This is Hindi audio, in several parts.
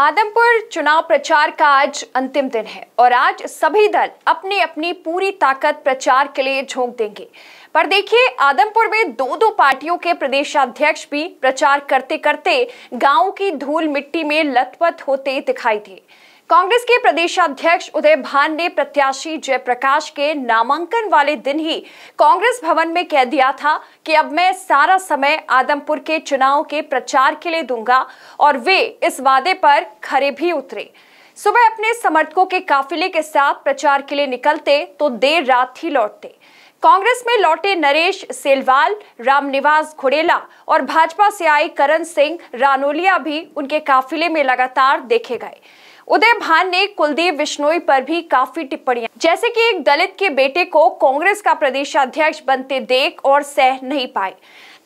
आदमपुर चुनाव प्रचार का आज अंतिम दिन है और आज सभी दल अपनी अपनी पूरी ताकत प्रचार के लिए झोंक देंगे। पर देखिए, आदमपुर में दो पार्टियों के प्रदेशाध्यक्ष भी प्रचार करते करते गांव की धूल मिट्टी में लथपथ होते दिखाई दिए। कांग्रेस के प्रदेशाध्यक्ष उदय भान ने प्रत्याशी जयप्रकाश के नामांकन वाले दिन ही कांग्रेस भवन में कह दिया था कि अब मैं सारा समय आदमपुर के चुनाव के प्रचार के लिए दूंगा और वे इस वादे पर खरे भी उतरे। सुबह अपने समर्थकों के काफिले के साथ प्रचार के लिए निकलते तो देर रात ही लौटते। कांग्रेस में लौटे नरेश सेलवाल, रामनिवास घुड़ेला और भाजपा से आए करण सिंह रानोलिया भी उनके काफिले में लगातार देखे गए। उदय भान ने कुलदीप बिश्नोई पर भी काफी टिप्पणियां, जैसे कि एक दलित के बेटे को कांग्रेस का प्रदेशाध्यक्ष बनते देख और सह नहीं पाए।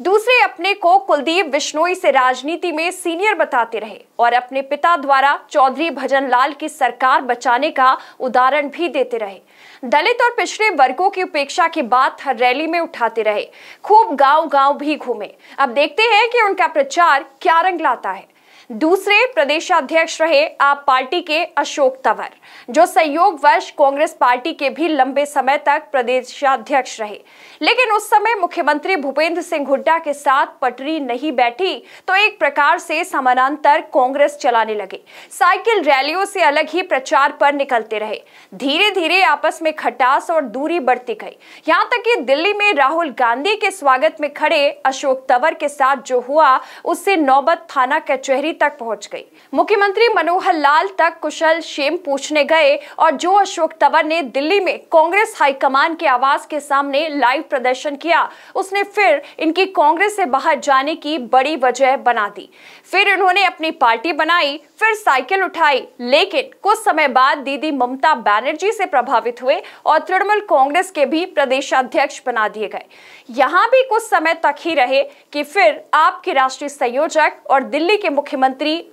दूसरे अपने को कुलदीप बिश्नोई से राजनीति में सीनियर बताते रहे और अपने पिता द्वारा चौधरी भजन लाल की सरकार बचाने का उदाहरण भी देते रहे। दलित और पिछड़े वर्गों की उपेक्षा की बात हर रैली में उठाते रहे। खूब गांव-गांव भी घूमे। अब देखते हैं कि उनका प्रचार क्या रंग लाता है। दूसरे प्रदेशाध्यक्ष रहे आप पार्टी के अशोक तंवर, जो संयोगवश कांग्रेस पार्टी के भी लंबे समय तक प्रदेशाध्यक्ष रहे, लेकिन उस समय मुख्यमंत्री भूपेंद्र सिंह हुड्डा के साथ पटरी नहीं बैठी तो एक प्रकार से समानांतर कांग्रेस चलाने लगे। साइकिल रैलियों से अलग ही प्रचार पर निकलते रहे। धीरे धीरे आपस में खटास और दूरी बढ़ती गई, यहाँ तक कि दिल्ली में राहुल गांधी के स्वागत में खड़े अशोक तंवर के साथ जो हुआ उससे नौबत थाना कचहरी तक पहुंच गई। मुख्यमंत्री मनोहर लाल तक कुशल क्षेम पूछने गए और जो अशोक तंवर ने दिल्ली में कांग्रेस हाईकमान के आवास के सामने लाइव प्रदर्शन किया, उसने फिर इनकी कांग्रेस से बाहर जाने की बड़ी वजह बना दी। फिर उन्होंने अपनी पार्टी बनाई, फिर साइकिल उठाई, लेकिन कुछ समय बाद दीदी ममता बनर्जी से प्रभावित हुए और तृणमूल कांग्रेस के भी प्रदेशाध्यक्ष बना दिए गए। यहाँ भी कुछ समय तक ही रहे कि फिर आपके राष्ट्रीय संयोजक और दिल्ली के मुख्यमंत्री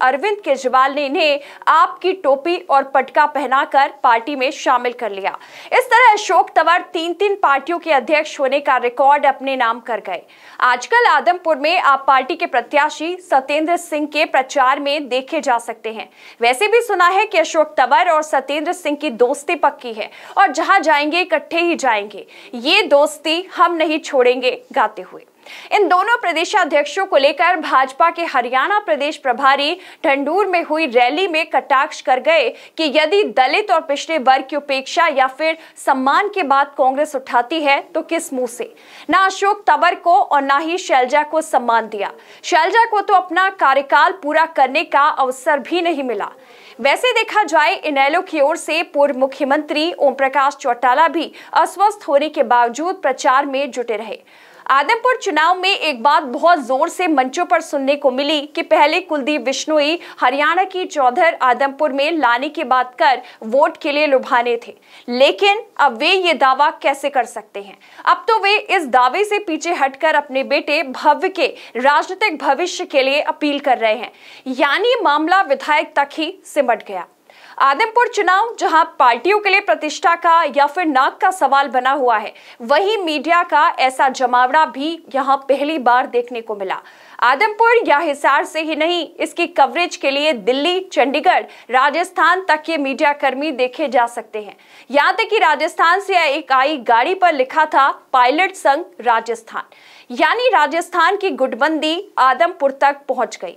अरविंद केजरीवाल ने इन्हें आपकी टोपी और पटका पहनाकर पार्टी में शामिल कर लिया। इस तरह अशोक तंवर 3 पार्टियों के अध्यक्ष होने का रिकॉर्ड अपने नाम कर गए। आजकल आदमपुर में आप पार्टी के प्रत्याशी सत्येंद्र सिंह के प्रचार में देखे जा सकते हैं। वैसे भी सुना है कि अशोक तंवर और सत्येंद्र सिंह की दोस्ती पक्की है और जहां जाएंगे इकट्ठे ही जाएंगे। ये दोस्ती हम नहीं छोड़ेंगे गाते हुए इन दोनों प्रदेशाध्यक्षों को लेकर भाजपा के हरियाणा प्रदेश प्रभारी ढंढूर में हुई रैली में कटाक्ष कर गए कि यदि दलित और पिछड़े वर्ग की उपेक्षा या फिर सम्मान की बात कांग्रेस उठाती है तो किस मुंह से। ना अशोक तंवर को और ना ही शैलजा को सम्मान दिया। शैलजा को तो अपना कार्यकाल पूरा करने का अवसर भी नहीं मिला। वैसे देखा जाए, इनेलो की ओर से पूर्व मुख्यमंत्री ओम प्रकाश चौटाला भी अस्वस्थ होने के बावजूद प्रचार में जुटे रहे। आदमपुर चुनाव में एक बात बहुत जोर से मंचों पर सुनने को मिली कि पहले कुलदीप बिश्नोई हरियाणा की चौधर आदमपुर में लाने की बात कर वोट के लिए लुभाने थे, लेकिन अब वे ये दावा कैसे कर सकते हैं। अब तो वे इस दावे से पीछे हटकर अपने बेटे भव्य के राजनीतिक भविष्य के लिए अपील कर रहे हैं, यानी मामला विधायक तक ही सिमट गया। आदमपुर चुनाव जहां पार्टियों के लिए प्रतिष्ठा का या फिर नाक का सवाल बना हुआ है, वहीं मीडिया का ऐसा जमावड़ा भी यहां पहली बार देखने को मिला। आदमपुर या हिसार से ही नहीं, इसकी कवरेज के लिए दिल्ली, चंडीगढ़, राजस्थान तक के मीडिया कर्मी देखे जा सकते हैं। यहां तक कि राजस्थान से एक आई गाड़ी पर लिखा था पायलट संघ राजस्थान, यानी राजस्थान की गुटबंदी आदमपुर तक पहुंच गई।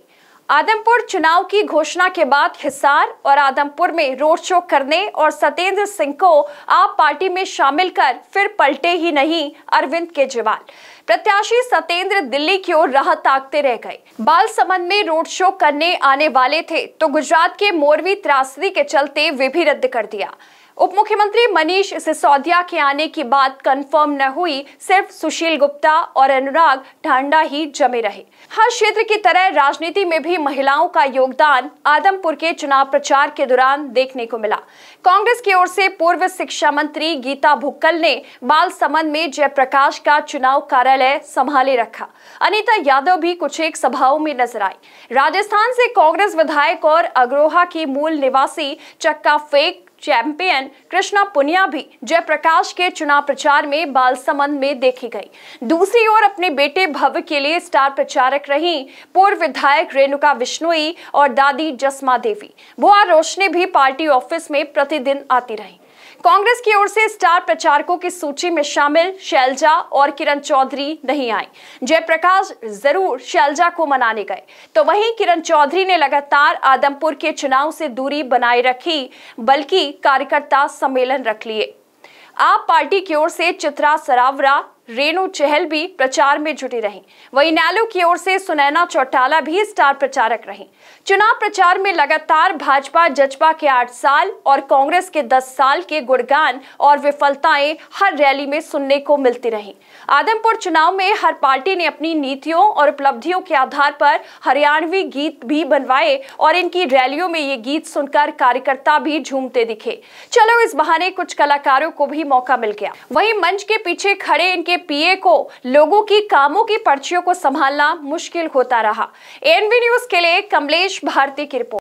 आदमपुर चुनाव की घोषणा के बाद हिसार और आदमपुर में रोड शो करने और सत्येंद्र सिंह को आप पार्टी में शामिल कर फिर पलटे ही नहीं अरविंद केजरीवाल। प्रत्याशी सत्येंद्र दिल्ली की ओर राह ताकते रह गए। बालसमंद में रोड शो करने आने वाले थे तो गुजरात के मोरबी त्रासदी के चलते वे भी रद्द कर दिया। उप मुख्यमंत्री मनीष सिसोदिया के आने की बात कंफर्म न हुई, सिर्फ सुशील गुप्ता और अनुराग ठांडा ही जमे रहे। हर क्षेत्र की तरह राजनीति में भी महिलाओं का योगदान आदमपुर के चुनाव प्रचार के दौरान देखने को मिला। कांग्रेस की ओर से पूर्व शिक्षा मंत्री गीता भुक्कल ने बालसमंद में जयप्रकाश का चुनाव कार्यालय संभाले रखा। अनीता यादव भी कुछ एक सभाओं में नजर आई। राजस्थान से कांग्रेस विधायक और अग्रोहा की मूल निवासी चक्का फेंक चैंपियन कृष्णा पुनिया भी जयप्रकाश के चुनाव प्रचार में बालसमंद में देखी गई। दूसरी ओर अपने बेटे भव्य के लिए स्टार प्रचारक रही पूर्व विधायक रेणुका बिश्नोई और दादी जसमा देवी। बुआ रोशनी भी पार्टी ऑफिस में प्रतिदिन आती रही। कांग्रेस की ओर से स्टार प्रचारकों की सूची में शामिल शैलजा और किरण चौधरी नहीं आई। जयप्रकाश जरूर शैलजा को मनाने गए, तो वहीं किरण चौधरी ने लगातार आदमपुर के चुनाव से दूरी बनाए रखी, बल्कि कार्यकर्ता सम्मेलन रख लिए। आप पार्टी की ओर से चित्रा सरावरा, रेणु चहल भी प्रचार में जुटी रहीं। वहीं नैलो की ओर से सुनैना चौटाला भी स्टार प्रचारक रहीं। चुनाव प्रचार में लगातार भाजपा जजपा के 8 साल और कांग्रेस के 10 साल के गुणगान और विफलताएं हर रैली में सुनने को मिलती रहीं। आदमपुर चुनाव में हर पार्टी ने अपनी नीतियों और उपलब्धियों के आधार पर हरियाणवी गीत भी बनवाए और इनकी रैलियों में ये गीत सुनकर कार्यकर्ता भी झूमते दिखे। चलो इस बहाने कुछ कलाकारों को भी मौका मिल गया। वहीं मंच के पीछे खड़े इनके पीए को लोगों की कामों की पर्चियों को संभालना मुश्किल होता रहा। एएनबी न्यूज के लिए कमलेश भारती की रिपोर्ट।